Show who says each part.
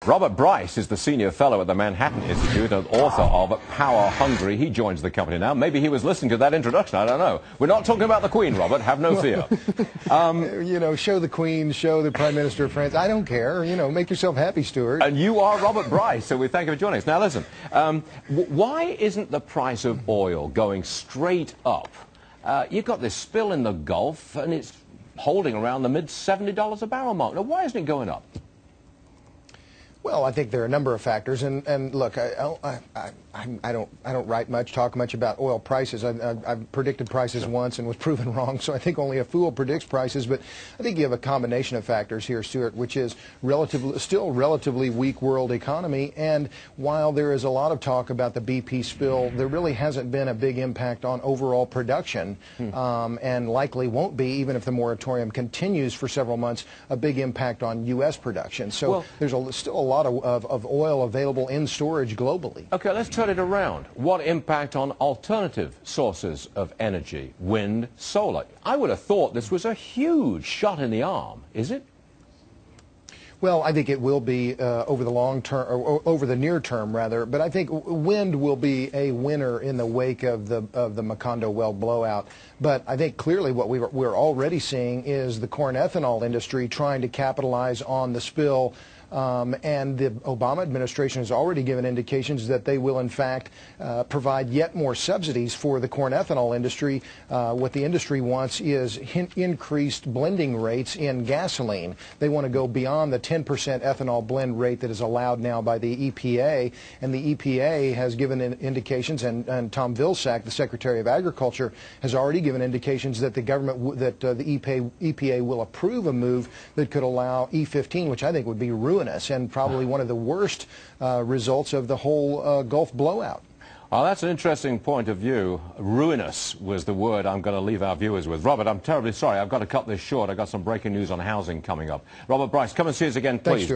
Speaker 1: Robert Bryce is the senior fellow at the Manhattan Institute and author of Power Hungry. He joins the company now. Maybe he was listening to that introduction. I don't know. We're not talking about the Queen, Robert. Have no fear.
Speaker 2: Show the Queen, show the Prime Minister of France. I don't care. Make yourself happy, Stuart.
Speaker 1: And you are Robert Bryce, so we thank you for joining us. Now, listen, why isn't the price of oil going straight up? You've got this spill in the Gulf, and it's holding around the mid-$70 a barrel mark. Now, why isn't it going up?
Speaker 2: Well, I think there are a number of factors, and look, I don't write much, talk much about oil prices. I've predicted prices once and was proven wrong, so I think only a fool predicts prices. But I think you have a combination of factors here, Stuart, which is still relatively weak world economy. And while there is a lot of talk about the BP spill, there really hasn't been a big impact on overall production, and likely won't be, even if the moratorium continues for several months, a big impact on U.S. production. So there's still a lot of oil available in storage globally.
Speaker 1: Okay, let's turn it around. What impact on alternative sources of energy? Wind, solar. I would have thought this was a huge shot in the arm. Is it?
Speaker 2: Well, I think it will be over the long term, or over the near term, rather. But I think wind will be a winner in the wake of the Macondo well blowout. But I think clearly what we're already seeing is the corn ethanol industry trying to capitalize on the spill. And the Obama administration has already given indications that they will, in fact, provide yet more subsidies for the corn ethanol industry. What the industry wants is increased blending rates in gasoline. They want to go beyond the 10% ethanol blend rate that is allowed now by the EPA. And the EPA has given indications, and Tom Vilsack, the Secretary of Agriculture, has already given indications that the government, the EPA will approve a move that could allow E15, which I think would be ruinous and probably one of the worst results of the whole Gulf blowout.
Speaker 1: Well, that's an interesting point of view. Ruinous was the word I'm going to leave our viewers with. Robert, I'm terribly sorry. I've got to cut this short. I've got some breaking news on housing coming up. Robert Bryce, come and see us again, please.
Speaker 2: Thanks, Stuart.